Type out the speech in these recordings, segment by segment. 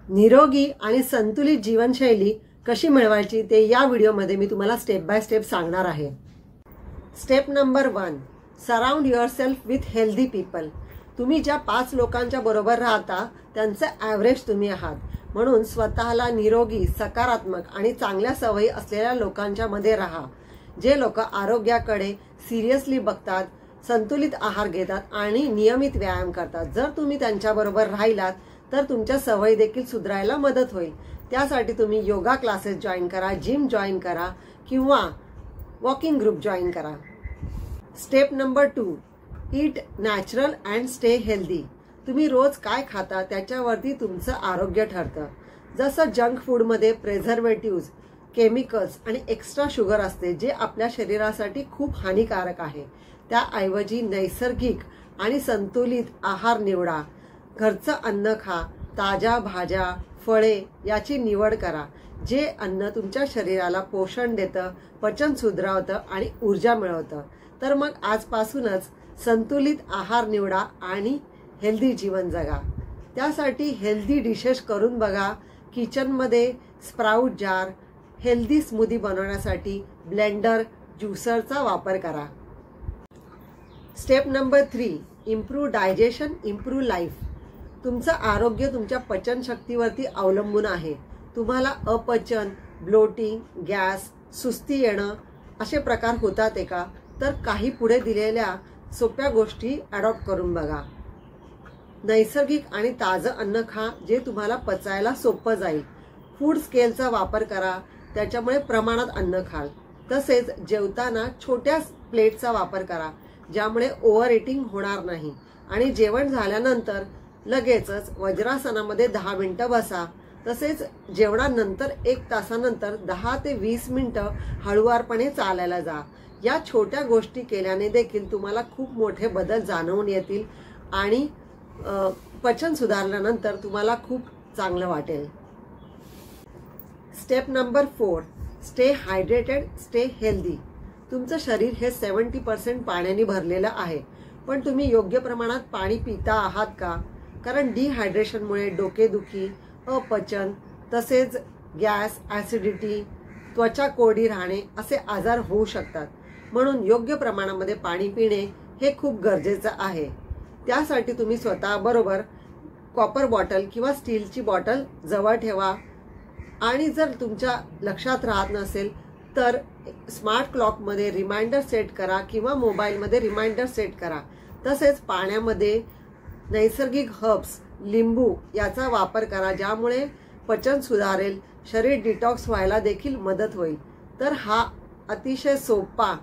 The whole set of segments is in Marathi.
निरोगी आणि संतुलित जीवनशैली कशी मिळवायची ते या व्हिडिओमध्ये मी तुम्हाला स्टेप बाय स्टेप सांगणार आहे। Step number 1, surround yourself with healthy people. तुम्ही ज्या 5 लोकांच्या बरोबर राहता त्यांचे ॲव्हरेज तुम्ही आहात, म्हणून स्वतःला निरोगी, सकारात्मक आणि चांगल्या सवयी असलेल्या लोकांच्या मध्ये राहा। जे लोक आरोग्याकडे सिरियसली बघतात, संतुलित आहार घेतात आणि नियमित व्यायाम करतात, जर तुम्ही त्यांच्याबरोबर राहिलात तर तुमच्या सवयी देखील सुधारायला मदत होईल। त्यासाठी तुम्ही योगा क्लासेस जॉईन करा, जिम जॉईन करा किंवा वॉकिंग ग्रुप जॉईन करा। Step number 2, eat natural and stay healthy. तुम्ही रोज काय खाता त्याच्यावरती तुमचं आरोग्य ठरतं। जसं जंक फूडमध्ये प्रिझर्वेटिव्ह्ज, केमिकल्स आणि एक्स्ट्रा शुगर असते, जे आपल्या शरीरासाठी खूप हानिकारक आहे। त्याऐवजी नैसर्गिक आणि संतुलित आहार निवडा। घरचं अन्न खा, ताज्या भाज्या, फळे याची निवड करा, जे अन्न तुमच्या शरीराला पोषण देतं, पचन सुधारवतं आणि ऊर्जा मिळवतं। तर मग आजपासूनच संतुलित आहार निवडा आणि हेल्दी जीवन जगा। त्यासाठी हेल्दी डिशेस करून बघा। किचनमध्ये स्प्राउट जार, हेल्दी स्मूदी बनवण्यासाठी ब्लेंडर, ज्युसरचा वापर करा। Step number 3, improve digestion, improve life. तुमचं आरोग्य तुमच्या पचनशक्तीवरती अवलंबून आहे। तुम्हाला अपचन, ब्लोटिंग, गॅस, सुस्ती येणं असे प्रकार होतात का? तर काही पुढे दिलेल्या सोप्या गोष्टी अडॉप्ट करून बघा। नैसर्गिक आणि ताजं अन्न खा, जे तुम्हाला पचायला सोपं जाईल। फूड स्केलचा वापर करा, त्याच्यामुळे प्रमाणात अन्न खाल। तसेच जेवताना छोट्या प्लेटचा वापर करा, ज्यामुळे ओव्हर ईटिंग होणार नाही। आणि जेवण झाल्यानंतर लगेचच वज्रासनामध्ये 10 मिनिटं बसा। तसेच जेवणानंतर 1 तासानंतर 10 ते 20 मिनिटं हळुवारपणे चालायला जा। या छोट्या गोष्टी केल्याने देखील तुम्हाला खूप मोठे बदल जाणवून येतील आणि पचन सुधारल्यानंतर तुम्हाला खूप चांगलं वाटेल। Step number 4, stay hydrated, stay healthy. तुमचं शरीर हे 70% पाण्याने भरलेलं आहे, पण तुम्ही योग्य प्रमाणात पाणी पिता आहात का? कारण डिहायड्रेशनमुळे डोकेदुखी, अपचन, तसेच गॅस, ॲसिडिटी, त्वचा कोरडी राहणे असे आजार होऊ शकतात। म्हणून योग्य प्रमाणामध्ये पाणी पिणे हे खूप गरजेचं आहे। त्यासाठी तुम्ही स्वतःबरोबर कॉपर बॉटल किंवा स्टीलची बॉटल जवळ ठेवा। आणि जर तुमच्या लक्षात राहत नसेल तर स्मार्ट क्लॉकमध्ये रिमाइंडर सेट करा किंवा मोबाईलमध्ये रिमाइंडर सेट करा। तसेच पाण्यामध्ये नैसर्गिक हर्ब्स, लिंबू याचा वापर करा, ज्यामुळे पचन सुधारेल, शरीर डिटॉक्स व्हायला देखील मदत होईल। तर हा अतिशय सोपा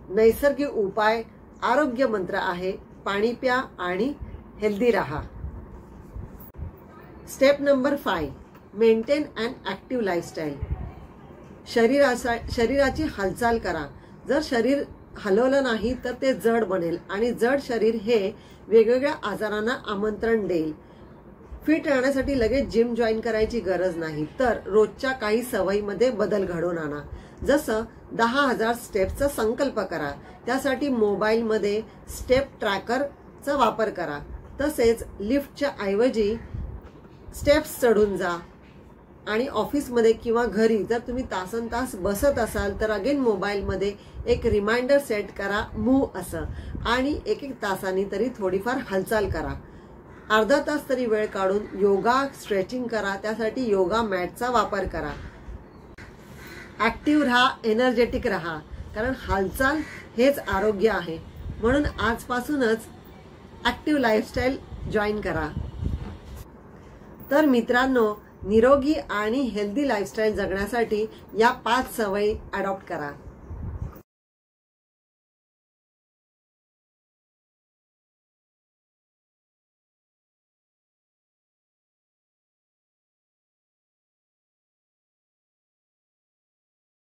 नैसर्गिक उपाय आरोग्य मंत्र आहे। पाणी प्या आणि हेल्दी राहा। Step number 5, maintain and active lifestyle. शरीराची हालचाल करा। जर शरीर हलवलं नाही तर ते जड बनेल आणि जड शरीर हे वेगवेगळ्या आजारांना आमंत्रण देईल। फिट राहण्यासाठी लगेच जिम जॉईन करायची गरज नाही, तर रोजच्या काही सवयीमध्ये बदल घडवून आणा। जसं 10,000 स्टेप्सचा संकल्प करा। त्यासाठी मोबाईलमध्ये स्टेप ट्रॅकरचा वापर करा। तसेच लिफ्टच्या ऐवजी स्टेप्स चढून जा। आणि ऑफिसमध्ये किंवा घरी जर तुम्ही तासनतास बसत असाल तर अगेन मोबाईलमध्ये एक रिमाइंडर सेट करा, मूव्ह असं, आणि 1-1 तासांनी तरी थोडीफार हालचाल करा। अर्धा तास तरी वेळ काढून योगा, स्ट्रेचिंग करा। त्यासाठी योगा मॅटचा वापर करा। ॲक्टिव्ह राहा, एनर्जेटिक राहा, कारण हालचाल हेच आरोग्य आहे। म्हणून आजपासूनच ॲक्टिव्ह लाईफस्टाईल जॉईन करा। तर मित्रांनो, निरोगी आणि हेल्दी लाईफस्टाईल जगण्यासाठी या 5 सवयी अडॉप्ट करा।